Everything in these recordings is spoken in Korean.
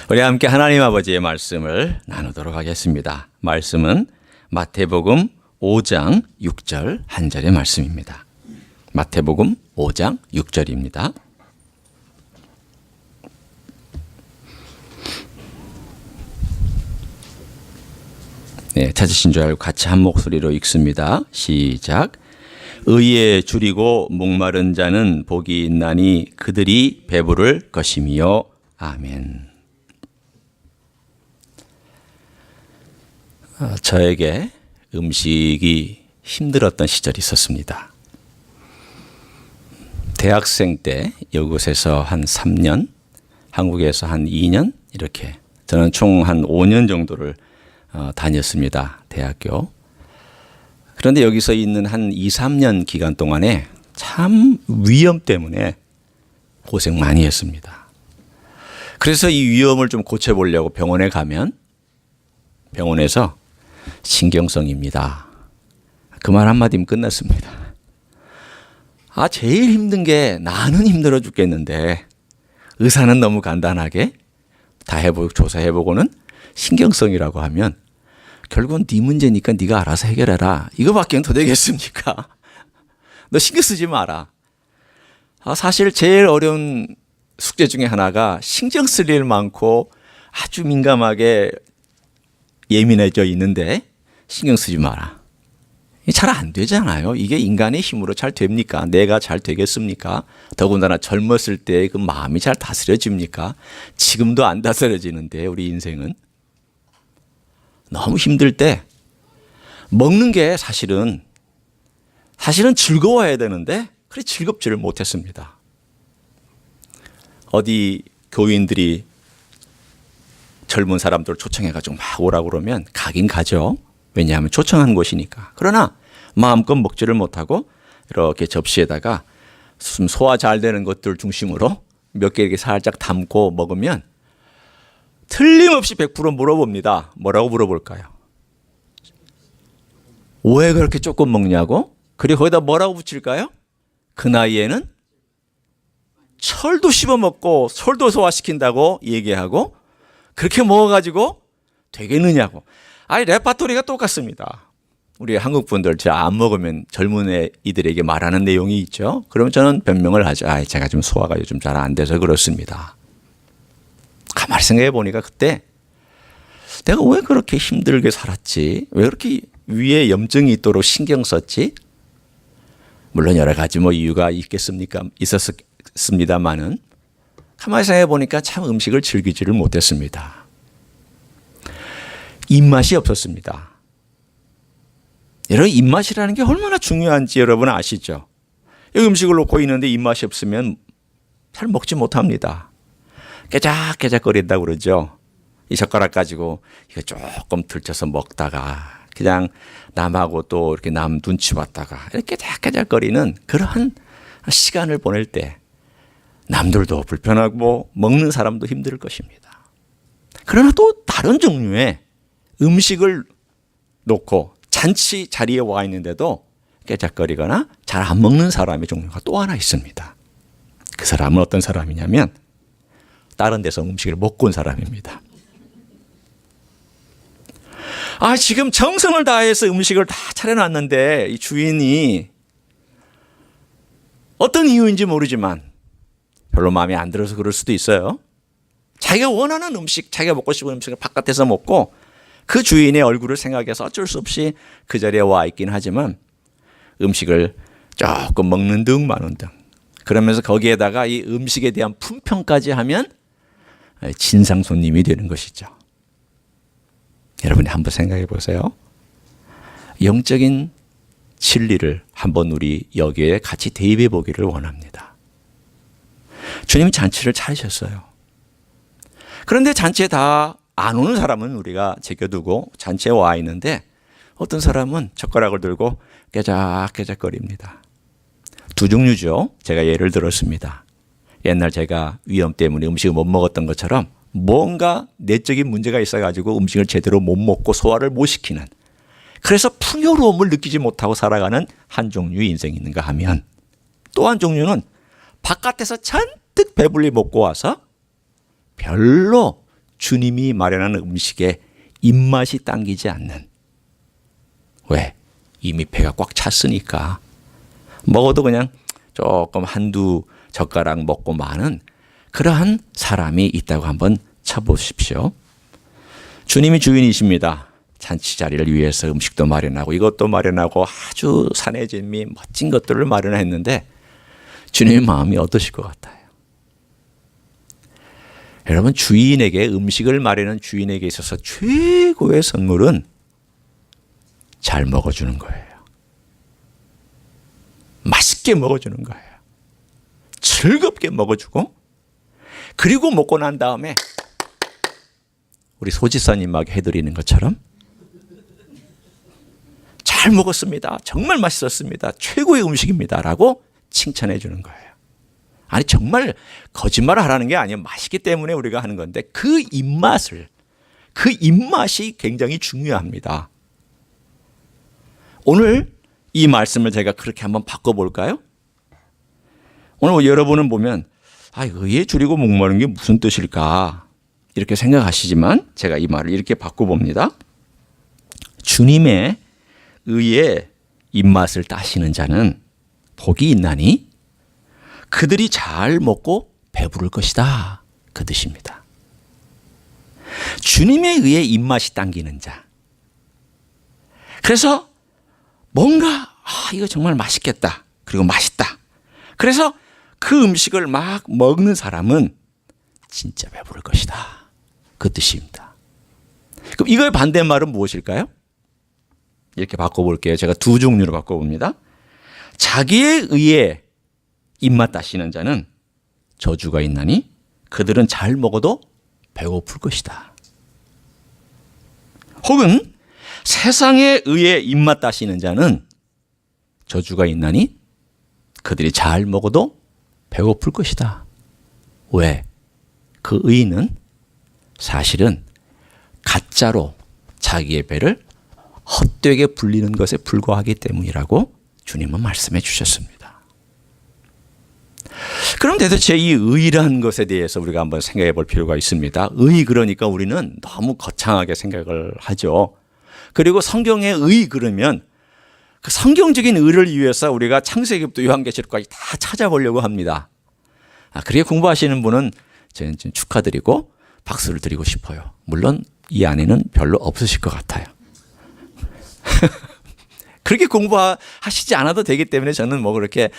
우리 함께 하나님 아버지의 말씀을 나누도록 하겠습니다. 말씀은 마태복음 5장 6절 한 절의 말씀입니다. 마태복음 5장 6절입니다. 네, 찾으신 줄 알고 같이 한 목소리로 읽습니다. 시작. 의에 줄이고 목마른 자는 복이 있나니 그들이 배부를 것임이요. 아멘. 저에게 음식이 힘들었던 시절이 있었습니다. 대학생 때 이곳에서 한 3년, 한국에서 한 2년 이렇게 저는 총 한 5년 정도를 다녔습니다. 대학교. 그런데 여기서 있는 한 2, 3년 기간 동안에 참 위험 때문에 고생 많이 했습니다. 그래서 이 위험을 좀 고쳐보려고 병원에 가면 병원에서 신경성입니다. 그 말 한마디면 끝났습니다. 제일 힘든 게 나는 힘들어 죽겠는데 의사는 너무 간단하게 다 조사해보고는 신경성이라고 하면 결국은 네 문제니까 네가 알아서 해결해라. 이거밖에는 더 되겠습니까? 너 신경 쓰지 마라. 사실 제일 어려운 숙제 중에 하나가 신경 쓸 일 많고 아주 민감하게 예민해져 있는데 신경 쓰지 마라. 잘 안 되잖아요. 이게 인간의 힘으로 잘 됩니까? 내가 잘 되겠습니까? 더군다나 젊었을 때 그 마음이 잘 다스려집니까? 지금도 안 다스려지는데 우리 인생은. 너무 힘들 때 먹는 게 사실은 즐거워야 되는데 그래 즐겁지를 못했습니다. 어디 교인들이 젊은 사람들 초청해가지고 막 오라고 그러면 가긴 가죠. 왜냐하면 초청한 곳이니까. 그러나 마음껏 먹지를 못하고 이렇게 접시에다가 소화 잘 되는 것들 중심으로 몇 개 이렇게 살짝 담고 먹으면 틀림없이 100% 물어봅니다. 뭐라고 물어볼까요? 왜 그렇게 조금 먹냐고? 그리고 거기다 뭐라고 붙일까요? 그 나이에는 철도 씹어 먹고 철도 소화시킨다고 얘기하고 그렇게 먹어가지고 되겠느냐고. 레파토리가 똑같습니다. 우리 한국 분들 제가 안 먹으면 젊은 이들에게 말하는 내용이 있죠. 그러면 저는 변명을 하죠. 제가 좀 소화가 요즘 잘 안 돼서 그렇습니다. 가만히 생각해 보니까 그때 내가 왜 그렇게 힘들게 살았지? 왜 그렇게 위에 염증이 있도록 신경 썼지? 물론 여러 가지 이유가 있었습니다만은 가만히 생각해 보니까 참 음식을 즐기지를 못했습니다. 입맛이 없었습니다. 여러분 입맛이라는 게 얼마나 중요한지 여러분 아시죠? 이 음식을 놓고 있는데 입맛이 없으면 잘 먹지 못합니다. 깨작깨작거린다고 그러죠. 이 젓가락 가지고 이거 조금 들쳐서 먹다가 그냥 남하고 또 이렇게 남 눈치 봤다가 이렇게 깨작깨작거리는 그러한 시간을 보낼 때 남들도 불편하고 먹는 사람도 힘들 것입니다. 그러나 또 다른 종류의 음식을 놓고 잔치 자리에 와 있는데도 깨작거리거나 잘 안 먹는 사람의 종류가 또 하나 있습니다. 그 사람은 어떤 사람이냐면 다른 데서 음식을 먹고 온 사람입니다. 지금 정성을 다해서 음식을 다 차려놨는데 이 주인이 어떤 이유인지 모르지만 별로 마음에 안 들어서 그럴 수도 있어요. 자기가 원하는 음식, 자기가 먹고 싶은 음식을 바깥에서 먹고 그 주인의 얼굴을 생각해서 어쩔 수 없이 그 자리에 와 있긴 하지만 음식을 조금 먹는 등 마는 등 그러면서 거기에다가 이 음식에 대한 품평까지 하면 진상 손님이 되는 것이죠. 여러분이 한번 생각해 보세요. 영적인 진리를 한번 우리 여기에 같이 대입해 보기를 원합니다. 주님이 잔치를 차리셨어요. 그런데 잔치에 다 안 오는 사람은 우리가 제껴두고 잔치에 와 있는데 어떤 사람은 젓가락을 들고 깨작깨작거립니다. 두 종류죠. 제가 예를 들었습니다. 옛날 제가 위험 때문에 음식을 못 먹었던 것처럼 뭔가 내적인 문제가 있어가지고 음식을 제대로 못 먹고 소화를 못 시키는 그래서 풍요로움을 느끼지 못하고 살아가는 한 종류의 인생이 있는가 하면 또 한 종류는 바깥에서 잔뜩 배불리 먹고 와서 별로 주님이 마련한 음식에 입맛이 당기지 않는. 왜? 이미 배가 꽉 찼으니까. 먹어도 그냥 조금 한두 젓가락 먹고 마는 그러한 사람이 있다고 한번 쳐보십시오. 주님이 주인이십니다. 잔치 자리를 위해서 음식도 마련하고 이것도 마련하고 아주 산의 진미 멋진 것들을 마련했는데 주님의 마음이 어떠실 것 같아요? 여러분, 주인에게 음식을 마련한 주인에게 있어서 최고의 선물은 잘 먹어주는 거예요. 맛있게 먹어주는 거예요. 즐겁게 먹어주고, 그리고 먹고 난 다음에 우리 소지사님에게 해드리는 것처럼 잘 먹었습니다. 정말 맛있었습니다. 최고의 음식입니다. 라고 칭찬해 주는 거예요. 아니, 정말 거짓말을 하라는 게 아니에요. 맛있기 때문에 우리가 하는 건데 그 입맛이 굉장히 중요합니다. 오늘 이 말씀을 제가 그렇게 한번 바꿔볼까요? 오늘 여러분은 보면 의에 줄이고 목마른 게 무슨 뜻일까 이렇게 생각하시지만 제가 이 말을 이렇게 바꿔봅니다. 주님의 의에 입맛을 따시는 자는 복이 있나니 그들이 잘 먹고 배부를 것이다. 그 뜻입니다. 주님의 의에 입맛이 당기는 자. 그래서 뭔가 이거 정말 맛있겠다. 그리고 맛있다. 그래서 그 음식을 막 먹는 사람은 진짜 배부를 것이다. 그 뜻입니다. 그럼 이거의 반대말은 무엇일까요? 이렇게 바꿔볼게요. 제가 두 종류로 바꿔봅니다. 자기의 의에 입맛 따시는 자는 저주가 있나니 그들은 잘 먹어도 배고플 것이다. 혹은 세상의 의에 입맛 따시는 자는 저주가 있나니 그들이 잘 먹어도 배고플 것이다. 왜? 그 의는 사실은 가짜로 자기의 배를 헛되게 불리는 것에 불과하기 때문이라고 주님은 말씀해 주셨습니다. 그럼 도대체 이 의라는 것에 대해서 우리가 한번 생각해 볼 필요가 있습니다. 의, 그러니까 우리는 너무 거창하게 생각을 하죠. 그리고 성경의 의 그러면 그 성경적인 의를 위해서 우리가 창세기부터 요한계시록까지 다 찾아보려고 합니다. 그렇게 공부하시는 분은 저는 축하드리고 박수를 드리고 싶어요. 물론 이 안에는 별로 없으실 것 같아요. 그렇게 공부하시지 않아도 되기 때문에 저는 그렇게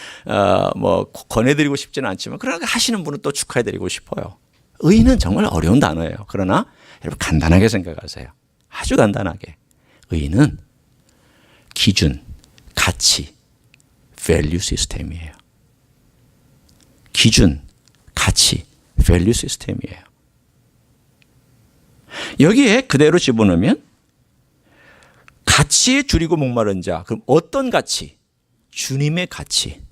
권해드리고 싶지는 않지만 그러나 하시는 분은 또 축하해드리고 싶어요. 의는 정말 어려운 단어예요. 그러나 여러분 간단하게 생각하세요. 아주 간단하게. 의는 기준, 가치, value 시스템이에요. 기준, 가치, value 시스템이에요. 여기에 그대로 집어넣으면 가치에 줄이고 목마른 자. 그럼 어떤 가치? 주님의 가치.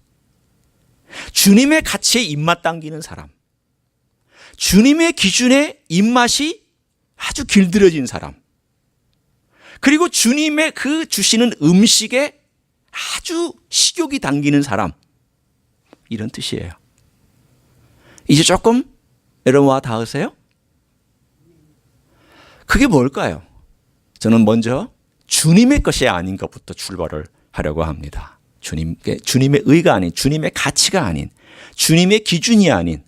주님의 가치에 입맛 당기는 사람. 주님의 기준에 입맛이 아주 길들여진 사람. 그리고 주님의 그 주시는 음식에 아주 식욕이 당기는 사람. 이런 뜻이에요. 이제 조금 여러분 와 닿으세요? 그게 뭘까요? 저는 먼저 주님의 것이 아닌 것부터 출발을 하려고 합니다. 주님의 의가 아닌, 주님의 가치가 아닌, 주님의 기준이 아닌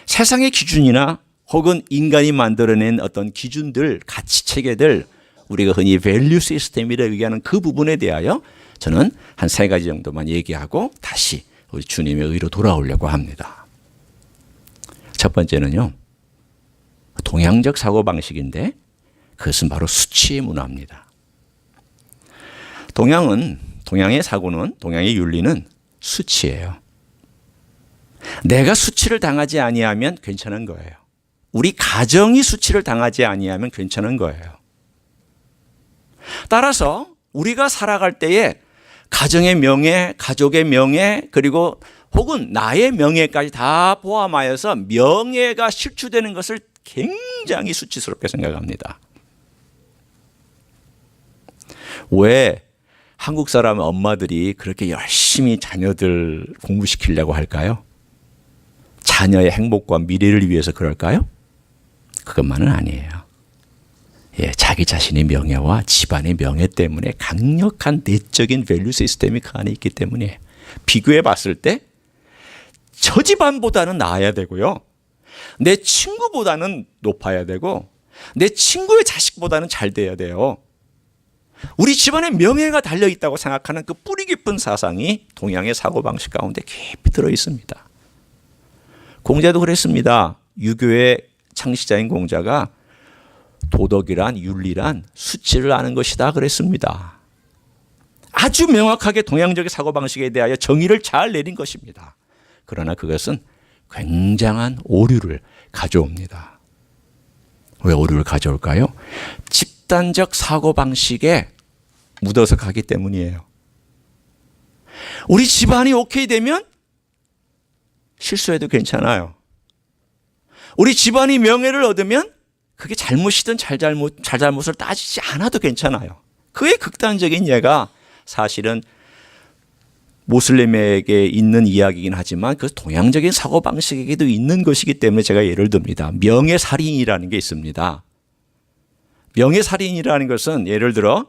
세상의 기준이나 혹은 인간이 만들어낸 어떤 기준들, 가치 체계들, 우리가 흔히 밸류 시스템이라 얘기하는 그 부분에 대하여 저는 한 3가지 정도만 얘기하고 다시 우리 주님의 의로 돌아오려고 합니다. 첫 번째는요, 동양적 사고방식인데 그것은 바로 수치의 문화입니다. 동양의 사고는, 동양의 윤리는 수치예요. 내가 수치를 당하지 아니하면 괜찮은 거예요. 우리 가정이 수치를 당하지 아니하면 괜찮은 거예요. 따라서 우리가 살아갈 때에 가정의 명예, 가족의 명예, 그리고 혹은 나의 명예까지 다 포함하여서 명예가 실추되는 것을 굉장히 수치스럽게 생각합니다. 왜 한국 사람 엄마들이 그렇게 열심히 자녀들 공부시키려고 할까요? 자녀의 행복과 미래를 위해서 그럴까요? 그것만은 아니에요. 자기 자신의 명예와 집안의 명예 때문에 강력한 내적인 밸류 시스템이 그 안에 있기 때문에 비교해 봤을 때 저 집안보다는 나아야 되고요. 내 친구보다는 높아야 되고 내 친구의 자식보다는 잘 돼야 돼요. 우리 집안의 명예가 달려있다고 생각하는 그 뿌리 깊은 사상이 동양의 사고방식 가운데 깊이 들어있습니다. 공자도 그랬습니다. 유교의 창시자인 공자가 도덕이란 윤리란 수치를 아는 것이다 그랬습니다. 아주 명확하게 동양적인 사고방식에 대하여 정의를 잘 내린 것입니다. 그러나 그것은 굉장한 오류를 가져옵니다. 왜 오류를 가져올까요? 집단적 사고방식에 묻어서 가기 때문이에요. 우리 집안이 오케이 되면 실수해도 괜찮아요. 우리 집안이 명예를 얻으면 그게 잘못이든 잘잘못을 따지지 않아도 괜찮아요. 그의 극단적인 예가 사실은 모슬림에게 있는 이야기이긴 하지만 그 동양적인 사고방식에게도 있는 것이기 때문에 제가 예를 듭니다. 명예살인이라는 게 있습니다. 명예살인이라는 것은 예를 들어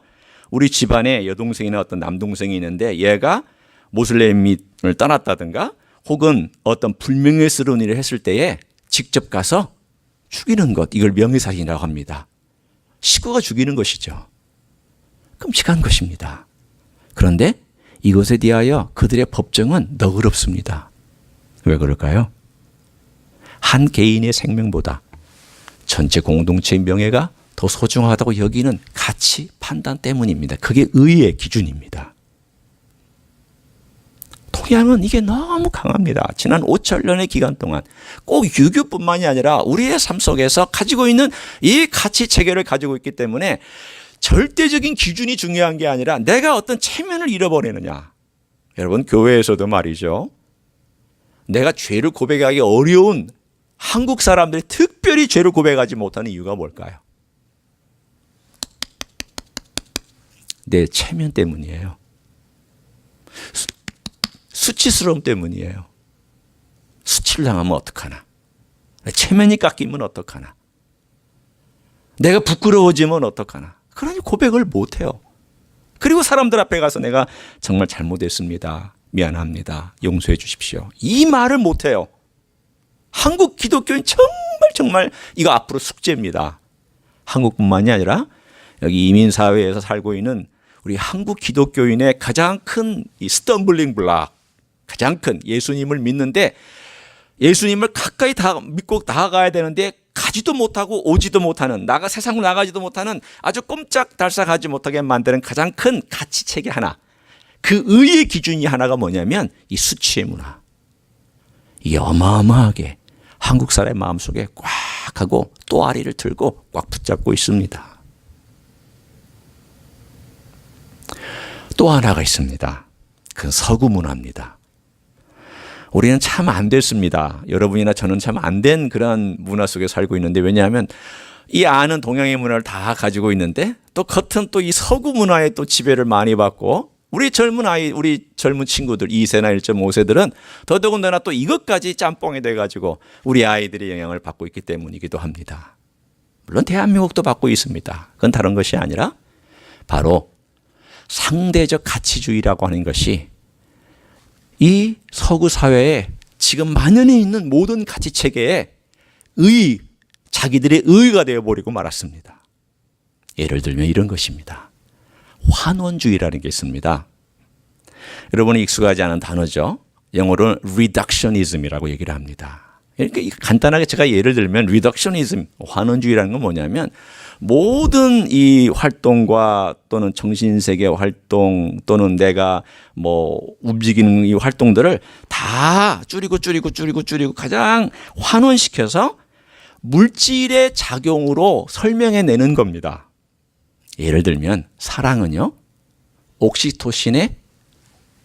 우리 집안에 여동생이나 어떤 남동생이 있는데 얘가 모슬림을 떠났다든가 혹은 어떤 불명예스러운 일을 했을 때에 직접 가서 죽이는 것, 이걸 명예살인이라고 합니다. 식구가 죽이는 것이죠. 끔찍한 것입니다. 그런데 이것에 대하여 그들의 법정은 너그럽습니다. 왜 그럴까요? 한 개인의 생명보다 전체 공동체의 명예가 더 소중하다고 여기는 가치 판단 때문입니다. 그게 의의 기준입니다. 동양은 이게 너무 강합니다. 지난 5천년의 기간 동안 꼭 유교뿐만이 아니라 우리의 삶 속에서 가지고 있는 이 가치 체계를 가지고 있기 때문에 절대적인 기준이 중요한 게 아니라 내가 어떤 체면을 잃어버리느냐. 여러분 교회에서도 말이죠. 내가 죄를 고백하기 어려운 한국 사람들이 특별히 죄를 고백하지 못하는 이유가 뭘까요? 내 체면 때문이에요. 수치스러움 때문이에요. 수치를 당하면 어떡하나. 체면이 깎이면 어떡하나. 내가 부끄러워지면 어떡하나. 그러니 고백을 못해요. 그리고 사람들 앞에 가서 내가 정말 잘못했습니다. 미안합니다. 용서해 주십시오. 이 말을 못해요. 한국 기독교인 정말 이거 앞으로 숙제입니다. 한국뿐만이 아니라 여기 이민사회에서 살고 있는 우리 한국 기독교인의 가장 큰 이 스텀블링 블락, 가장 큰 예수님을 믿는데 예수님을 가까이 믿고 나아가야 되는데 가지도 못하고 오지도 못하는, 세상으로 나가지도 못하는 아주 꼼짝달싹하지 못하게 만드는 가장 큰 가치체계 하나, 그 의의 기준이 하나가 뭐냐면 이 수치의 문화. 이게 어마어마하게 한국 사람의 마음속에 꽉 하고 또아리를 들고 꽉 붙잡고 있습니다. 또 하나가 있습니다. 그건 서구 문화입니다. 우리는 참 안 됐습니다. 여러분이나 저는 참 안 된 그런 문화 속에 살고 있는데, 왜냐하면 이 안은 동양의 문화를 다 가지고 있는데 또 겉은 또 이 서구 문화에 또 지배를 많이 받고, 우리 젊은 친구들 2세나 1.5세들은 더더군다나 또 이것까지 짬뽕이 돼가지고 우리 아이들의 영향을 받고 있기 때문이기도 합니다. 물론 대한민국도 받고 있습니다. 그건 다른 것이 아니라 바로 상대적 가치주의라고 하는 것이 이 서구 사회에 지금 만연해 있는 모든 가치 체계에 자기들의 의의가 되어버리고 말았습니다. 예를 들면 이런 것입니다. 환원주의라는 게 있습니다. 여러분이 익숙하지 않은 단어죠. 영어로는 reductionism이라고 얘기를 합니다. 그러니까 간단하게 제가 예를 들면 reductionism, 환원주의라는 건 뭐냐면 모든 이 활동과 또는 정신세계 활동 또는 내가 움직이는 이 활동들을 다 줄이고 가장 환원시켜서 물질의 작용으로 설명해내는 겁니다. 예를 들면 사랑은요, 옥시토신의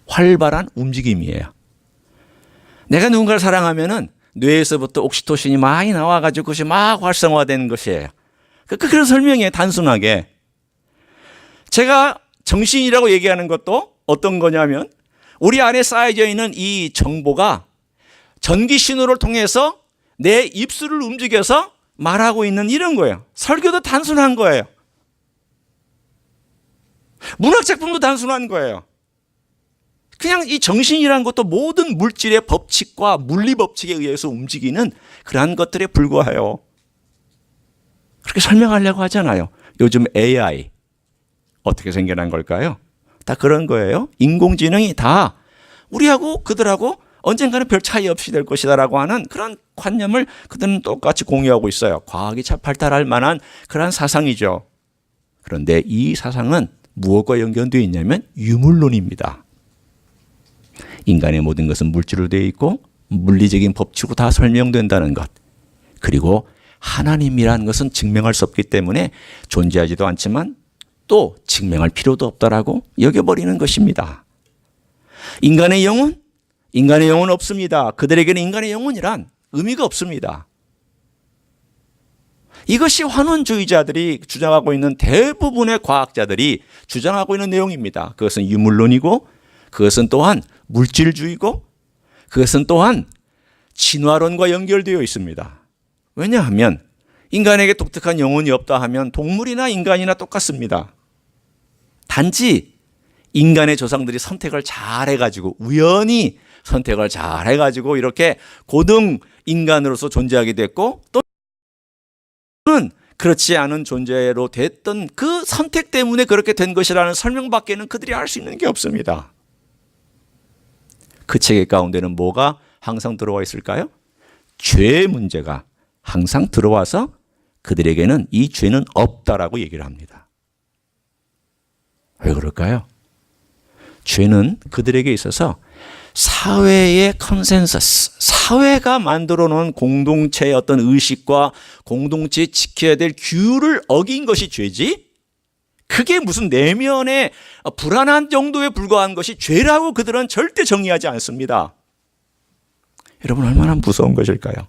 활발한 움직임이에요. 내가 누군가를 사랑하면은 뇌에서부터 옥시토신이 많이 나와가지고 그것이 막 활성화되는 것이에요. 그런 설명이에요, 단순하게. 제가 정신이라고 얘기하는 것도 어떤 거냐면 우리 안에 쌓여져 있는 이 정보가 전기 신호를 통해서 내 입술을 움직여서 말하고 있는 이런 거예요. 설교도 단순한 거예요. 문학 작품도 단순한 거예요. 그냥 이 정신이라는 것도 모든 물질의 법칙과 물리 법칙에 의해서 움직이는 그러한 것들에 불과해요. 그렇게 설명하려고 하잖아요. 요즘 AI 어떻게 생겨난 걸까요? 다 그런 거예요. 인공지능이 다 우리하고 그들하고 언젠가는 별 차이 없이 될 것이다라고 하는 그런 관념을 그들은 똑같이 공유하고 있어요. 과학이 참 발달할 만한 그런 사상이죠. 그런데 이 사상은 무엇과 연결되어 있냐면 유물론입니다. 인간의 모든 것은 물질로 되어 있고 물리적인 법칙으로 다 설명된다는 것. 그리고 하나님이라는 것은 증명할 수 없기 때문에 존재하지도 않지만 또 증명할 필요도 없다라고 여겨버리는 것입니다. 인간의 영혼? 인간의 영혼 없습니다. 그들에게는 인간의 영혼이란 의미가 없습니다. 이것이 환원주의자들이 주장하고 있는 대부분의 과학자들이 주장하고 있는 내용입니다. 그것은 유물론이고 그것은 또한 물질주의고 그것은 또한 진화론과 연결되어 있습니다. 왜냐하면 인간에게 독특한 영혼이 없다 하면 동물이나 인간이나 똑같습니다. 단지 인간의 조상들이 선택을 잘 해가지고 우연히 선택을 잘 해가지고 이렇게 고등 인간으로서 존재하게 됐고 또는 그렇지 않은 존재로 됐던 그 선택 때문에 그렇게 된 것이라는 설명밖에는 그들이 할 수 있는 게 없습니다. 그 체계 가운데는 뭐가 항상 들어와 있을까요? 죄의 문제가 항상 들어와서 그들에게는 이 죄는 없다라고 얘기를 합니다. 왜 그럴까요? 죄는 그들에게 있어서 사회의 컨센서스, 사회가 만들어 놓은 공동체의 어떤 의식과 공동체에 지켜야 될 규율을 어긴 것이 죄지, 그게 무슨 내면의 불안한 정도에 불과한 것이 죄라고 그들은 절대 정의하지 않습니다. 여러분, 얼마나 무서운 것일까요?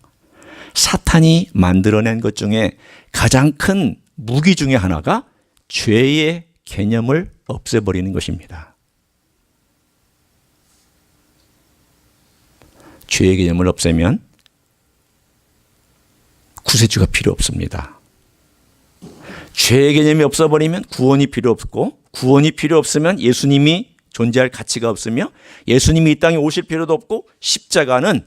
사탄이 만들어낸 것 중에 가장 큰 무기 중에 하나가 죄의 개념을 없애버리는 것입니다. 죄의 개념을 없애면 구세주가 필요 없습니다. 죄의 개념이 없어버리면 구원이 필요 없고, 구원이 필요 없으면 예수님이 존재할 가치가 없으며, 예수님이 이 땅에 오실 필요도 없고, 십자가는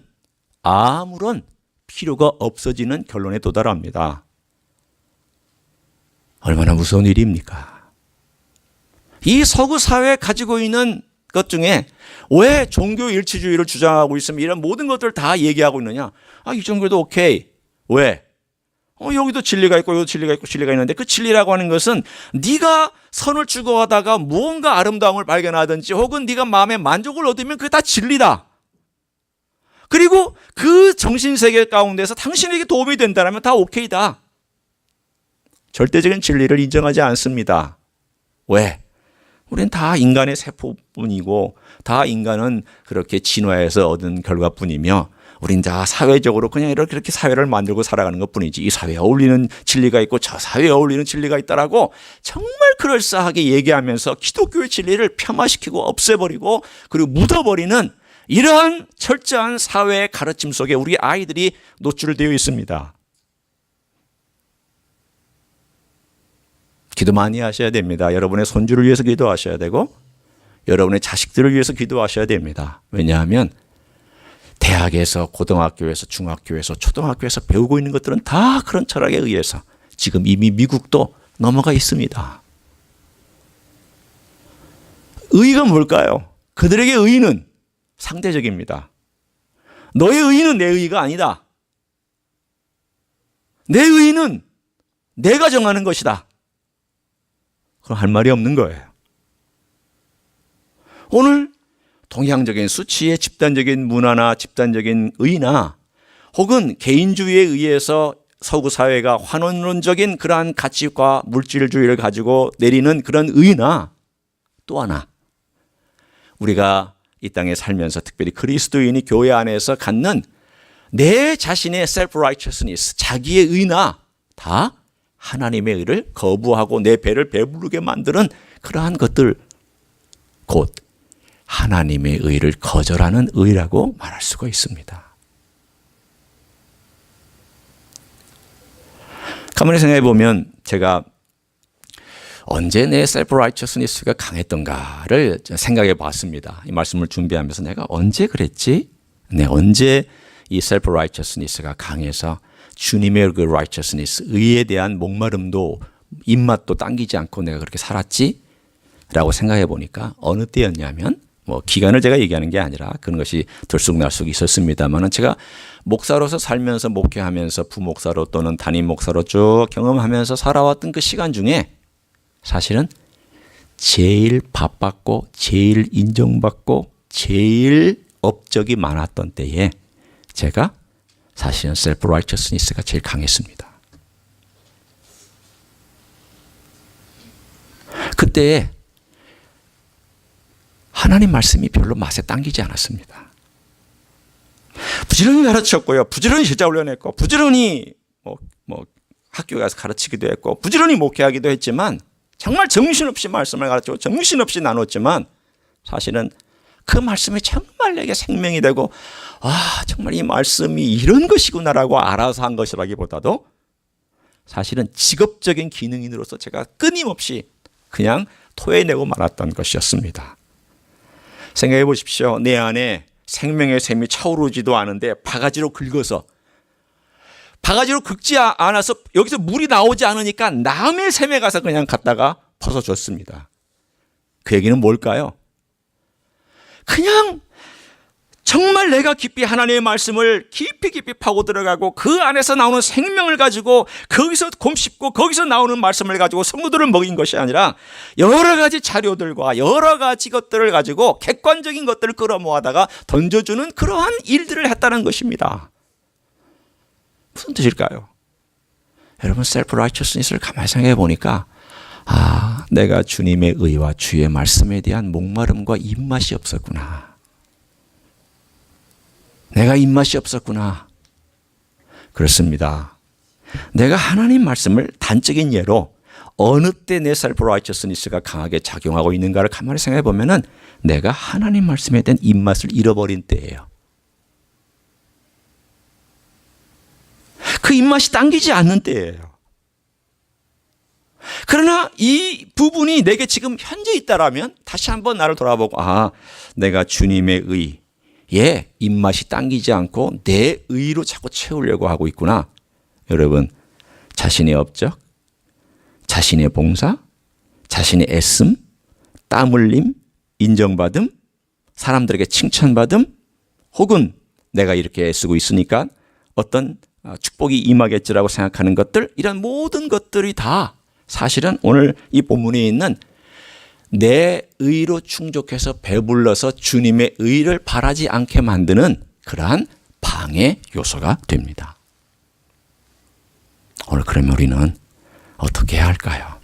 아무런 필요가 없어지는 결론에 도달합니다. 얼마나 무서운 일입니까? 이 서구 사회에 가지고 있는 것 중에 왜 종교 일치주의를 주장하고 있으면 이런 모든 것들을 다 얘기하고 있느냐? 이 종교도 오케이. 왜? 여기도 진리가 있고 여기도 진리가 있고 진리가 있는데, 그 진리라고 하는 것은 네가 선을 추구하다가 무언가 아름다움을 발견하든지 혹은 네가 마음의 만족을 얻으면 그게 다 진리다. 그리고 그 정신세계 가운데서 당신에게 도움이 된다면 다 오케이다. 절대적인 진리를 인정하지 않습니다. 왜? 우리는 다 인간의 세포뿐이고 다 인간은 그렇게 진화해서 얻은 결과뿐이며, 우린 다 사회적으로 그냥 이렇게 사회를 만들고 살아가는 것뿐이지, 이 사회에 어울리는 진리가 있고 저 사회에 어울리는 진리가 있다라고 정말 그럴싸하게 얘기하면서 기독교의 진리를 폄하시키고 없애버리고 그리고 묻어버리는 이러한 철저한 사회의 가르침 속에 우리 아이들이 노출되어 있습니다. 기도 많이 하셔야 됩니다. 여러분의 손주를 위해서 기도하셔야 되고 여러분의 자식들을 위해서 기도하셔야 됩니다. 왜냐하면 대학에서, 고등학교에서, 중학교에서, 초등학교에서 배우고 있는 것들은 다 그런 철학에 의해서 지금 이미 미국도 넘어가 있습니다. 의의가 뭘까요? 그들에게 의의는 상대적입니다. 너의 의의는 내 의의가 아니다. 내 의의는 내가 정하는 것이다. 그럼 할 말이 없는 거예요. 오늘 동양적인 수치의 집단적인 문화나 집단적인 의나 혹은 개인주의에 의해서 서구 사회가 환원론적인 그러한 가치과 물질주의를 가지고 내리는 그런 의나, 또 하나 우리가 이 땅에 살면서 특별히 그리스도인이 교회 안에서 갖는 내 자신의 self-righteousness, 자기의 의나 다 하나님의 의를 거부하고 내 배를 배부르게 만드는 그러한 것들, 곧 하나님의 의를 거절하는 의라고 말할 수가 있습니다. 가만히 생각해 보면 제가 언제 내 셀프 라이처스니스가 강했던가를 생각해 봤습니다. 이 말씀을 준비하면서 내가 언제 그랬지? 언제 이 셀프 라이처스니스가 강해서 주님의 그 라이처스니스, 의에 대한 목마름도 입맛도 당기지 않고 내가 그렇게 살았지? 라고 생각해 보니까 어느 때였냐면 기간을 제가 얘기하는 게 아니라 그런 것이 들쑥날쑥 있었습니다만 제가 목사로서 살면서 목회하면서 부목사로 또는 담임 목사로 쭉 경험하면서 살아왔던 그 시간 중에 사실은 제일 바빴고 제일 인정받고 제일 업적이 많았던 때에 제가 사실은 셀프 라이처스니스가 제일 강했습니다. 그때 하나님 말씀이 별로 맛에 당기지 않았습니다. 부지런히 가르쳤고요. 부지런히 제자 훈련했고 부지런히 학교에 가서 가르치기도 했고 부지런히 목회하기도 했지만 정말 정신없이 말씀을 가르치고 정신없이 나눴지만 사실은 그 말씀이 정말 내게 생명이 되고 정말 이 말씀이 이런 것이구나라고 알아서 한 것이라기보다도 사실은 직업적인 기능인으로서 제가 끊임없이 그냥 토해내고 말았던 것이었습니다. 생각해 보십시오. 내 안에 생명의 샘이 차오르지도 않은데 바가지로 긁어서 바가지로 긁지 않아서 여기서 물이 나오지 않으니까 남의 샘에 가서 그냥 갖다가 벗어줬습니다. 그 얘기는 뭘까요? 그냥 정말 내가 깊이 하나님의 말씀을 깊이 파고 들어가고 그 안에서 나오는 생명을 가지고 거기서 곰씹고 거기서 나오는 말씀을 가지고 성도들을 먹인 것이 아니라 여러 가지 자료들과 여러 가지 것들을 가지고 객관적인 것들을 끌어모아다가 던져주는 그러한 일들을 했다는 것입니다. 무슨 뜻일까요? 여러분 셀프 라이처스니스를 가만히 생각해 보니까 내가 주님의 의와 주의 말씀에 대한 목마름과 입맛이 없었구나. 내가 입맛이 없었구나. 그렇습니다. 내가 하나님 말씀을 단적인 예로 어느 때 내 셀프 라이처스니스가 강하게 작용하고 있는가를 가만히 생각해 보면은 내가 하나님 말씀에 대한 입맛을 잃어버린 때예요. 그 입맛이 당기지 않는 때예요. 그러나 이 부분이 내게 지금 현재 있다라면 다시 한번 나를 돌아보고 내가 주님의 의에 입맛이 당기지 않고 내 의로 자꾸 채우려고 하고 있구나. 여러분 자신의 업적, 자신의 봉사, 자신의 애씀, 땀 흘림, 인정받음, 사람들에게 칭찬받음 혹은 내가 이렇게 애쓰고 있으니까 어떤 축복이 임하겠지라고 생각하는 것들, 이런 모든 것들이 다 사실은 오늘 이 본문에 있는 내 의로 충족해서 배불러서 주님의 의를 바라지 않게 만드는 그러한 방해 요소가 됩니다. 오늘 그러면 우리는 어떻게 해야 할까요?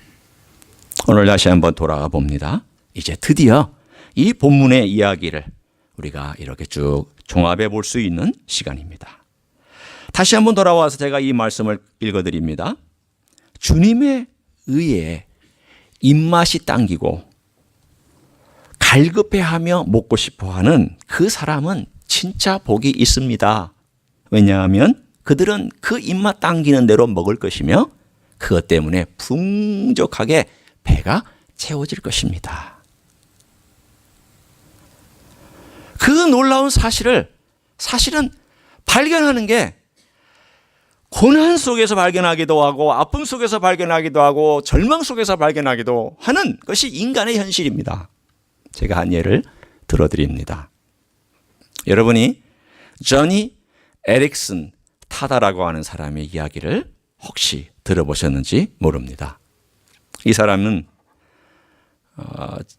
오늘 다시 한번 돌아가 봅니다. 이제 드디어 이 본문의 이야기를 우리가 이렇게 쭉 종합해 볼 수 있는 시간입니다. 다시 한번 돌아와서 제가 이 말씀을 읽어드립니다. 주님의 의에 입맛이 당기고 갈급해하며 먹고 싶어하는 그 사람은 진짜 복이 있습니다. 왜냐하면 그들은 그 입맛 당기는 대로 먹을 것이며 그것 때문에 풍족하게 배가 채워질 것입니다. 그 놀라운 사실은 발견하는 게 고난 속에서 발견하기도 하고 아픔 속에서 발견하기도 하고 절망 속에서 발견하기도 하는 것이 인간의 현실입니다. 제가 한 예를 들어드립니다. 여러분이 조니 에릭슨 타다라고 하는 사람의 이야기를 혹시 들어보셨는지 모릅니다. 이 사람은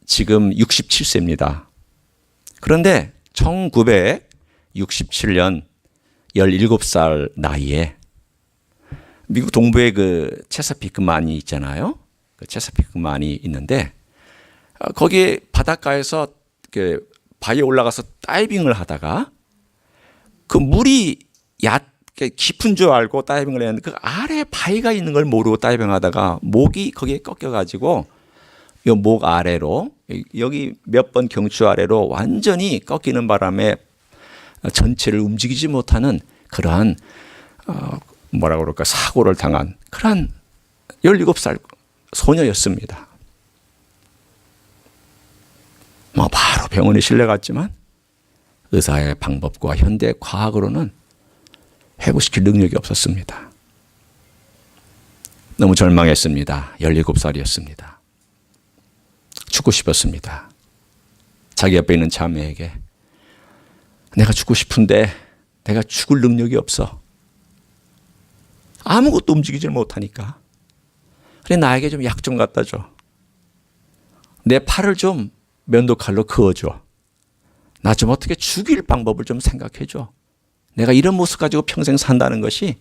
지금 67세입니다. 그런데 1967년 17살 나이에 미국 동부에 그 체사피크 만이 있잖아요. 그 체사피크 만이 있는데 거기 바닷가에서 바위에 올라가서 다이빙을 하다가 그 물이 얕게 깊은 줄 알고 다이빙을 했는데 그 아래 바위가 있는 걸 모르고 다이빙하다가 목이 거기에 꺾여가지고 이 목 아래로 여기 몇 번 경추 아래로 완전히 꺾이는 바람에 전체를 움직이지 못하는 그러한 뭐라고 그럴까 사고를 당한 그런 17살 소녀였습니다. 바로 병원에 실려갔지만 의사의 방법과 현대 과학으로는 회복시킬 능력이 없었습니다. 너무 절망했습니다. 17살이었습니다. 죽고 싶었습니다. 자기 옆에 있는 자매에게 내가 죽고 싶은데 내가 죽을 능력이 없어. 아무것도 움직이질 못하니까. 그래 나에게 좀 약 좀 갖다 줘. 내 팔을 좀 면도칼로 그어줘. 나 좀 어떻게 죽일 방법을 좀 생각해 줘. 내가 이런 모습 가지고 평생 산다는 것이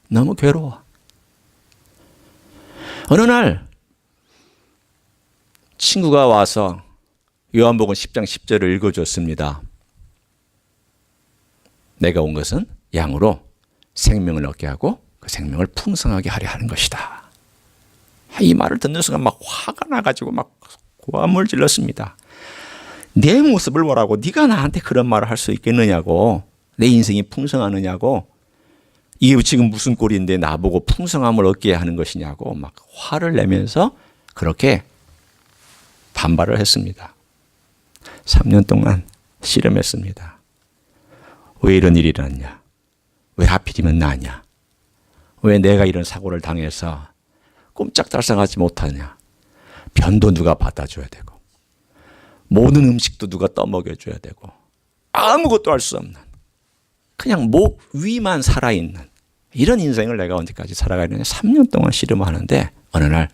너무 괴로워. 어느 날 친구가 와서 요한복음 10장 10절을 읽어줬습니다. 내가 온 것은 양으로 생명을 얻게 하고 그 생명을 풍성하게 하려 하는 것이다. 이 말을 듣는 순간 막 화가 나가지고 막 고함을 질렀습니다. 내 모습을 보라고 네가 나한테 그런 말을 할 수 있겠느냐고. 내 인생이 풍성하느냐고. 이게 지금 무슨 꼴인데 나보고 풍성함을 얻게 하는 것이냐고 막 화를 내면서 그렇게 반발을 했습니다. 3년 동안 씨름했습니다. 왜 이런 일이 일어났냐? 왜 하필이면 나냐? 왜 내가 이런 사고를 당해서 꼼짝달싹하지 못하냐? 변도 누가 받아줘야 되고 모든 음식도 누가 떠먹여줘야 되고 아무것도 할 수 없는 그냥 목 위만 살아있는 이런 인생을 내가 언제까지 살아가느냐. 3년 동안 씨름하는데 어느 날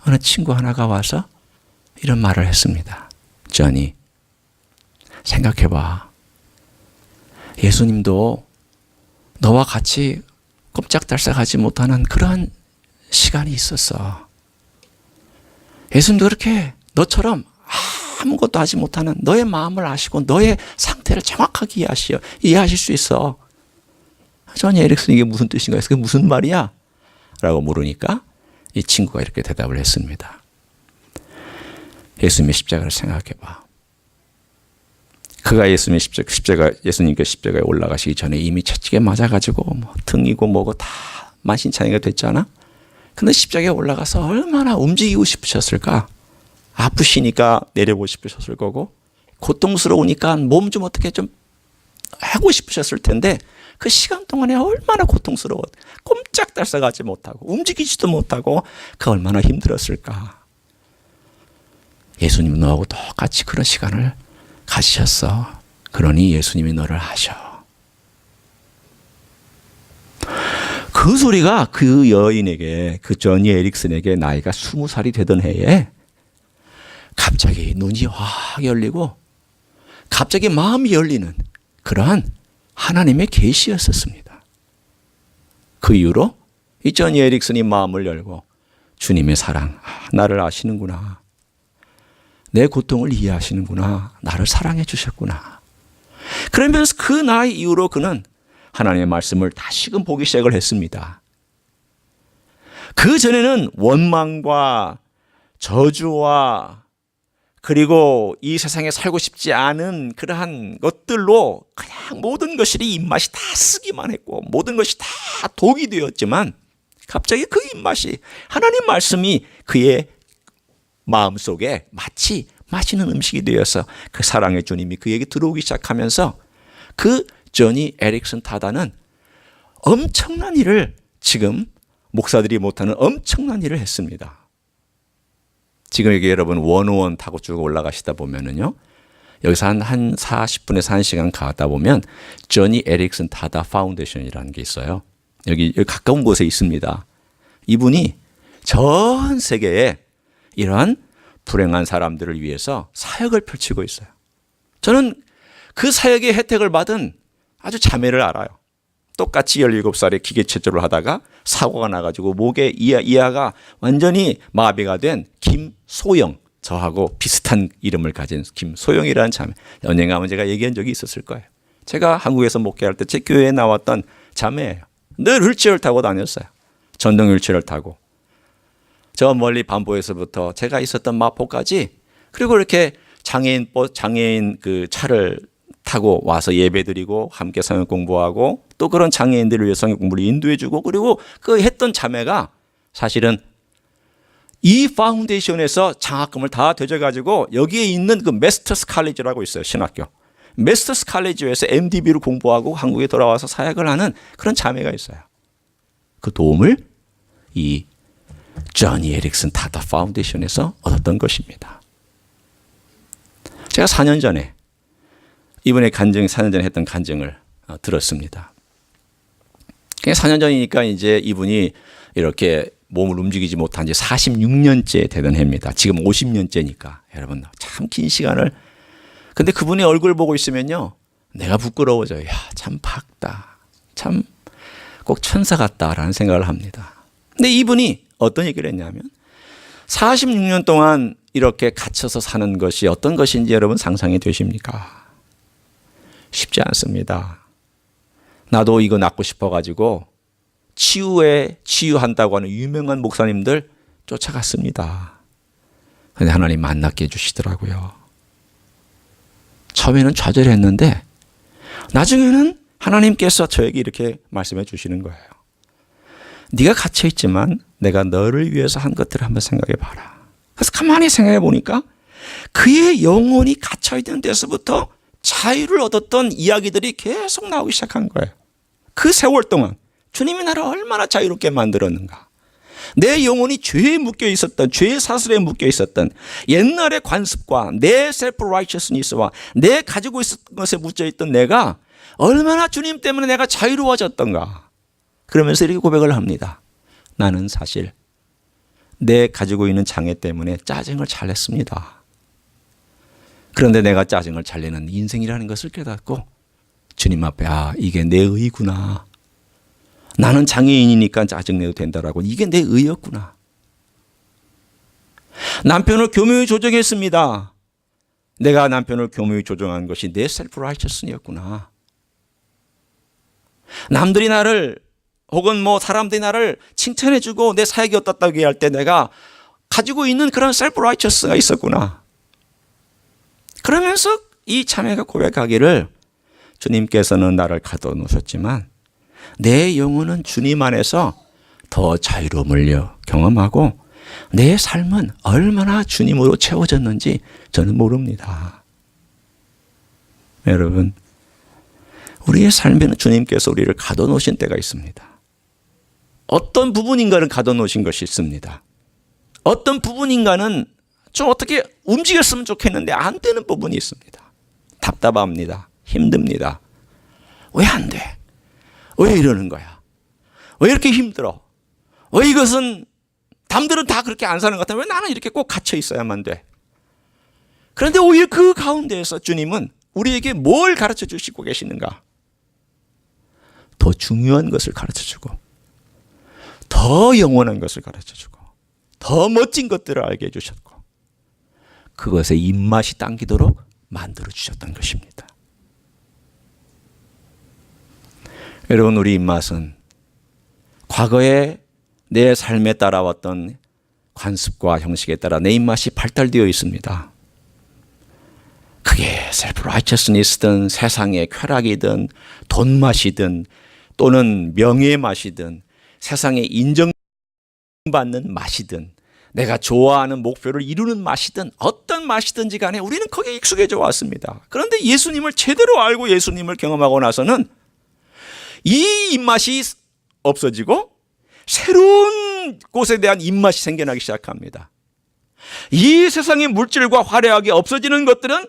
어느 친구 하나가 와서 이런 말을 했습니다. 저니 생각해봐. 예수님도 너와 같이 꼼짝달싹하지 못하는 그런 시간이 있었어. 예수님도 그렇게 너처럼 아무것도 하지 못하는 너의 마음을 아시고 너의 상태를 정확하게 이해하실 수 있어. 저니 에릭슨 이게 무슨 뜻인가 해서 그게 무슨 말이야? 라고 물으니까 이 친구가 이렇게 대답을 했습니다. 예수님의 십자가를 생각해봐. 그가 예수님께 십자가에 올라가시기 전에 이미 채찍에 맞아가지고 등이고 뭐고 다 만신창이가 됐잖아. 근데 십자가에 올라가서 얼마나 움직이고 싶으셨을까? 아프시니까 내려보고 싶으셨을 거고 고통스러우니까 몸 좀 어떻게 좀 하고 싶으셨을 텐데 그 시간 동안에 얼마나 고통스러워. 꼼짝달싹하지 못하고 움직이지도 못하고 그 얼마나 힘들었을까. 예수님 너하고 똑같이 그런 시간을 가지셨어. 그러니 예수님이 너를 아셔. 그 소리가 그 여인에게, 그 저니 에릭슨에게 나이가 20살이 되던 해에 갑자기 눈이 확 열리고 갑자기 마음이 열리는 그러한 하나님의 계시였었습니다. 그 이후로 이 저니 에릭슨이 마음을 열고 주님의 사랑, 나를 아시는구나. 내 고통을 이해하시는구나. 나를 사랑해 주셨구나. 그러면서 그 나이 이후로 그는 하나님의 말씀을 다시금 보기 시작을 했습니다. 그 전에는 원망과 저주와 그리고 이 세상에 살고 싶지 않은 그러한 것들로 그냥 모든 것이 입맛이 다 쓰기만 했고 모든 것이 다 독이 되었지만 갑자기 그 입맛이 하나님 말씀이 그의 마음속에 마치 맛있는 음식이 되어서 그 사랑의 주님이 그에게 들어오기 시작하면서 그 저니 에릭슨 타다는 엄청난 일을 지금 목사들이 못하는 엄청난 일을 했습니다. 지금 여기 여러분 101 타고 쭉 올라가시다 보면은요. 여기서 한 40분에서 1시간 가다 보면 저니 에릭슨 타다 파운데이션이라는 게 있어요. 여기 가까운 곳에 있습니다. 이분이 전 세계에 이러한 불행한 사람들을 위해서 사역을 펼치고 있어요. 저는 그 사역의 혜택을 받은 아주 자매를 알아요. 똑같이 17살에 기계체조를 하다가 사고가 나가지고 목에 이하가 완전히 마비가 된 김소영, 저하고 비슷한 이름을 가진 김소영이라는 자매. 언젠가 제가 얘기한 적이 있었을 거예요. 제가 한국에서 목회할 때 제 교회에 나왔던 자매예요. 늘 휠체어를 타고 다녔어요. 전동 휠체어를 타고. 저 멀리 반포에서부터 제가 있었던 마포까지 그리고 이렇게 장애인 그 차를 타고 와서 예배드리고 함께 성경 공부하고 또 그런 장애인들을 위해 성경 공부를 인도해주고 그리고 그 했던 자매가 사실은 이 파운데이션에서 장학금을 다 되져가지고 여기에 있는 그 메스터스 칼리지라고 있어요. 신학교. 메스터스 칼리지에서 MDB로 공부하고 한국에 돌아와서 사역을 하는 그런 자매가 있어요. 그 도움을 이 조니 에릭슨 타다 파운데이션에서 얻었던 것입니다. 제가 4년 전에 이번에 4년 전에 했던 간증을 들었습니다. 4년 전이니까 이제 이분이 이렇게 몸을 움직이지 못한 지 46년째 되던 해입니다. 지금 50년째니까 여러분 참 긴 시간을. 근데 그분의 얼굴 보고 있으면요, 내가 부끄러워져요. 야, 참 밝다. 참 꼭 천사 같다라는 생각을 합니다. 근데 이분이 어떤 얘기를 했냐면 46년 동안 이렇게 갇혀서 사는 것이 어떤 것인지 여러분 상상이 되십니까? 쉽지 않습니다. 나도 이거 낳고 싶어가지고 치유한다고 하는 유명한 목사님들 쫓아갔습니다. 근데 하나님 만나게 해주시더라고요. 처음에는 좌절했는데 나중에는 하나님께서 저에게 이렇게 말씀해 주시는 거예요. 네가 갇혀있지만 내가 너를 위해서 한 것들을 한번 생각해 봐라. 그래서 가만히 생각해 보니까 그의 영혼이 갇혀있는 데서부터 자유를 얻었던 이야기들이 계속 나오기 시작한 거예요. 그 세월 동안 주님이 나를 얼마나 자유롭게 만들었는가. 내 영혼이 죄에 묶여 있었던, 죄의 사슬에 묶여 있었던 옛날의 관습과 내 셀프 라이처스니스와 내 가지고 있었던 것에 묻혀 있던 내가 얼마나 주님 때문에 내가 자유로워졌던가. 그러면서 이렇게 고백을 합니다. 나는 사실 내 가지고 있는 장애 때문에 짜증을 잘 냈습니다. 그런데 내가 짜증을 잘 내는 인생이라는 것을 깨닫고 주님 앞에 이게 내 의구나. 나는 장애인이니까 짜증내도 된다라고. 이게 내 의였구나. 남편을 교묘히 조정했습니다. 내가 남편을 교묘히 조정한 것이 내 셀프 라이처스였구나. 남들이 나를 혹은 사람들이 나를 칭찬해주고 내 사역이 어떻다고 얘기할 때 내가 가지고 있는 그런 셀프 라이처스가 있었구나. 그러면서 이 자매가 고백하기를 주님께서는 나를 가둬놓으셨지만 내 영혼은 주님 안에서 더 자유로움을 경험하고 내 삶은 얼마나 주님으로 채워졌는지 저는 모릅니다. 여러분, 우리의 삶에는 주님께서 우리를 가둬놓으신 때가 있습니다. 어떤 부분인가는 가둬놓으신 것이 있습니다. 어떤 부분인가는 좀 어떻게 움직였으면 좋겠는데 안 되는 부분이 있습니다. 답답합니다. 힘듭니다. 왜 안 돼? 왜 이러는 거야? 왜 이렇게 힘들어? 왜 이것은 남들은 다 그렇게 안 사는 것 같아? 왜 나는 이렇게 꼭 갇혀 있어야만 돼? 그런데 오히려 그 가운데에서 주님은 우리에게 뭘 가르쳐 주시고 계시는가? 더 중요한 것을 가르쳐 주고 더 영원한 것을 가르쳐 주고 더 멋진 것들을 알게 해주셨고 그것에 입맛이 당기도록 만들어 주셨던 것입니다. 여러분, 우리 입맛은 과거에 내 삶에 따라왔던 관습과 형식에 따라 내 입맛이 발달되어 있습니다. 그게 셀프 라이처스니스든 세상의 쾌락이든 돈 맛이든 또는 명예의 맛이든 세상에 인정받는 맛이든 내가 좋아하는 목표를 이루는 맛이든 어떤 맛이든지 간에 우리는 거기에 익숙해져 왔습니다. 그런데 예수님을 제대로 알고 예수님을 경험하고 나서는 이 입맛이 없어지고 새로운 곳에 대한 입맛이 생겨나기 시작합니다. 이 세상의 물질과 화려하게 없어지는 것들은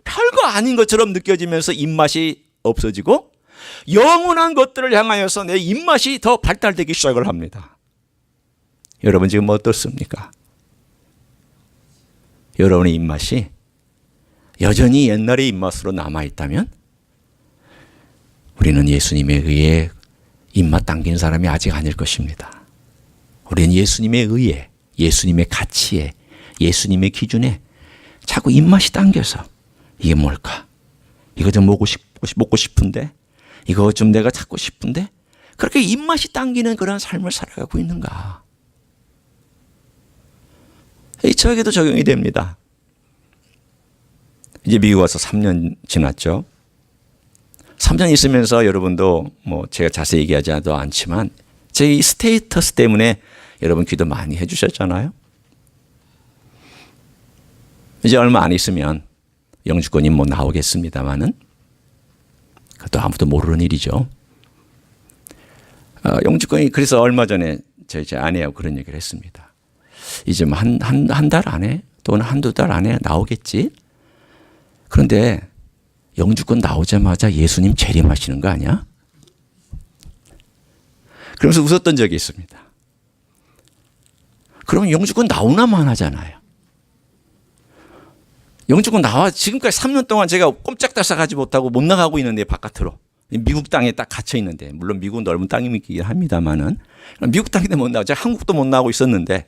별거 아닌 것처럼 느껴지면서 입맛이 없어지고 영원한 것들을 향하여서 내 입맛이 더 발달되기 시작을 합니다. 여러분 지금 어떻습니까? 여러분의 입맛이 여전히 옛날의 입맛으로 남아있다면 우리는 예수님에 의해 입맛 당긴 사람이 아직 아닐 것입니다. 우리는 예수님에 의해 예수님의 가치에 예수님의 기준에 자꾸 입맛이 당겨서 이게 뭘까? 이거 좀 먹고 싶은데? 이거 좀 내가 찾고 싶은데? 그렇게 입맛이 당기는 그런 삶을 살아가고 있는가? 저에게도 적용이 됩니다. 이제 미국 와서 3년 지났죠. 3년 있으면서 여러분도 뭐 제가 자세히 얘기하지도 않지만 제 이 스테이터스 때문에 여러분 기도 많이 해주셨잖아요. 이제 얼마 안 있으면 영주권이 뭐 나오겠습니다만은 그것도 아무도 모르는 일이죠. 영주권이 그래서 얼마 전에 저희 제 아내하고 그런 얘기를 했습니다. 이제 뭐 한 달 안에 또는 한두 달 안에 나오겠지. 그런데 영주권 나오자마자 예수님 재림하시는 거 아니야? 그러면서 웃었던 적이 있습니다. 그러면 영주권 나오나만 하잖아요. 영주권 나와 지금까지 3년 동안 제가 꼼짝달싹하지 못하고 못 나가고 있는데 바깥으로 미국 땅에 딱 갇혀 있는데 물론 미국은 넓은 땅이긴 합니다만은 미국 땅인데 못 나가 제가 한국도 못 나가고 있었는데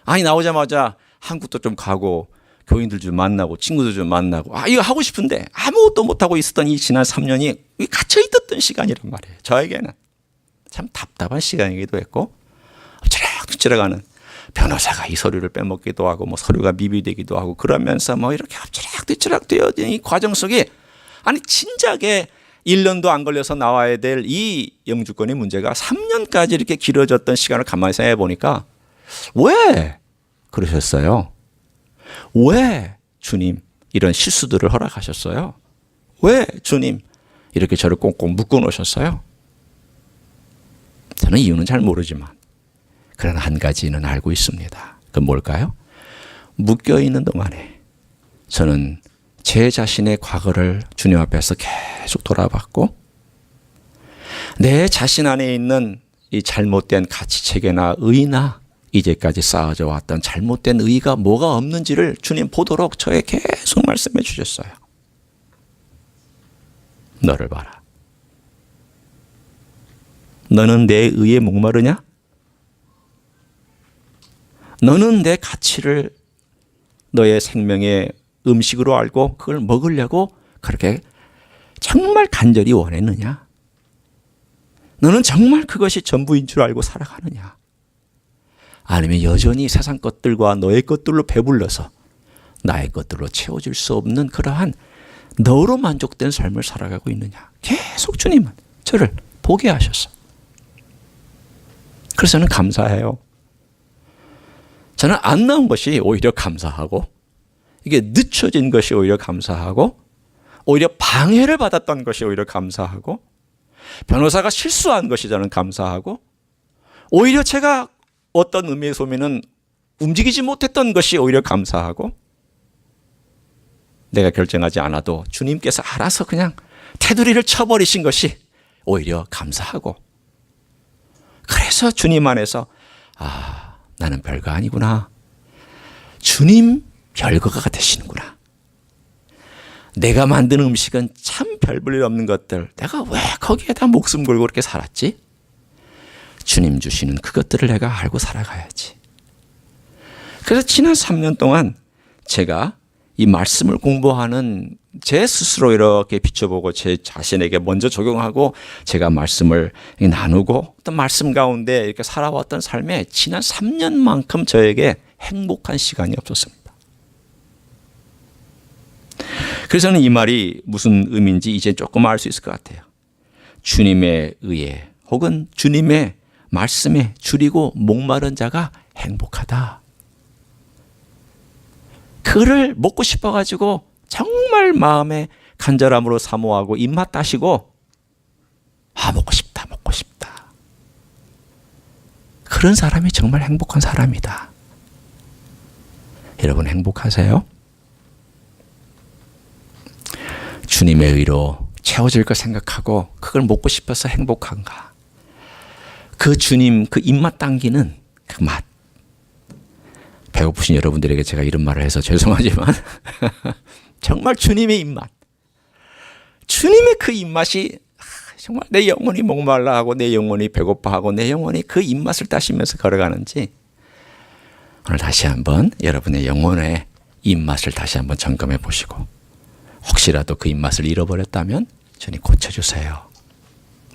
아니 나오자마자 한국도 좀 가고 교인들 좀 만나고 친구들 좀 만나고 이거 하고 싶은데 아무것도 못하고 있었던 이 지난 3년이 갇혀 있었던 시간이란 말이에요. 저에게는 참 답답한 시간이기도 했고 엎치락뒤치락하는 변호사가 이 서류를 빼먹기도 하고 뭐 서류가 미비되기도 하고 그러면서 뭐 이렇게 엎치락뒤치락 되어진 이 과정 속에 아니 진작에 1년도 안 걸려서 나와야 될 이 영주권의 문제가 3년까지 이렇게 길어졌던 시간을 가만히 생각해 보니까 왜 그러셨어요? 왜 주님 이런 실수들을 허락하셨어요? 왜 주님 이렇게 저를 꽁꽁 묶어 놓으셨어요? 저는 이유는 잘 모르지만 그러나 한 가지는 알고 있습니다. 그건 뭘까요? 묶여 있는 동안에 저는 제 자신의 과거를 주님 앞에서 계속 돌아봤고 내 자신 안에 있는 이 잘못된 가치체계나 의나 이제까지 쌓아져 왔던 잘못된 의가 뭐가 없는지를 주님 보도록 저에 계속 말씀해 주셨어요. 너를 봐라. 너는 내 의에 목마르냐? 너는 내 가치를 너의 생명의 음식으로 알고 그걸 먹으려고 그렇게 정말 간절히 원했느냐? 너는 정말 그것이 전부인 줄 알고 살아가느냐? 아니면 여전히 세상 것들과 너의 것들로 배불러서 나의 것들로 채워질 수 없는 그러한 너로 만족된 삶을 살아가고 있느냐? 계속 주님은 저를 보게 하셨어. 그래서 저는 감사해요. 저는 안 나온 것이 오히려 감사하고 이게 늦춰진 것이 오히려 감사하고 오히려 방해를 받았던 것이 오히려 감사하고 변호사가 실수한 것이 저는 감사하고 오히려 제가 어떤 의미의 소미는 움직이지 못했던 것이 오히려 감사하고 내가 결정하지 않아도 주님께서 알아서 그냥 테두리를 쳐버리신 것이 오히려 감사하고 그래서 주님 안에서 나는 별거 아니구나. 주님 별거가 되시는구나. 내가 만든 음식은 참 별 볼 일 없는 것들 내가 왜 거기에다 목숨 걸고 그렇게 살았지? 주님 주시는 그것들을 내가 알고 살아가야지. 그래서 지난 3년 동안 제가 이 말씀을 공부하는 제 스스로 이렇게 비춰보고 제 자신에게 먼저 적용하고 제가 말씀을 나누고 어떤 말씀 가운데 이렇게 살아왔던 삶에 지난 3년만큼 저에게 행복한 시간이 없었습니다. 그래서 저는 이 말이 무슨 의미인지 이제 조금 알 수 있을 것 같아요. 주님의 의에 혹은 주님의 말씀에 줄이고 목마른 자가 행복하다. 그를 먹고 싶어가지고 정말 마음에 간절함으로 사모하고 입맛 따시고 먹고 싶다 먹고 싶다. 그런 사람이 정말 행복한 사람이다. 여러분 행복하세요? 주님의 의로 채워질 거 생각하고 그걸 먹고 싶어서 행복한가? 그 주님 그 입맛 당기는 그 맛. 배고프신 여러분들에게 제가 이런 말을 해서 죄송하지만 정말 주님의 입맛. 주님의 그 입맛이 정말 내 영혼이 목말라 하고 내 영혼이 배고파하고 내 영혼이 그 입맛을 따시면서 걸어가는지 오늘 다시 한번 여러분의 영혼의 입맛을 다시 한번 점검해 보시고 혹시라도 그 입맛을 잃어버렸다면 주님 고쳐주세요.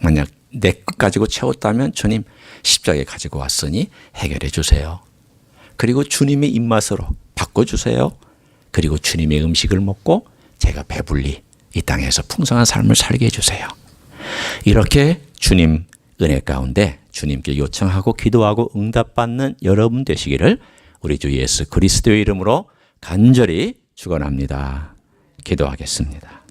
만약 내 것 가지고 채웠다면 주님 십자가에 가지고 왔으니 해결해 주세요. 그리고 주님의 입맛으로 바꿔주세요. 그리고 주님의 음식을 먹고 제가 배불리 이 땅에서 풍성한 삶을 살게 해주세요. 이렇게 주님 은혜 가운데 주님께 요청하고 기도하고 응답받는 여러분 되시기를 우리 주 예수 그리스도의 이름으로 간절히 축원합니다. 기도하겠습니다.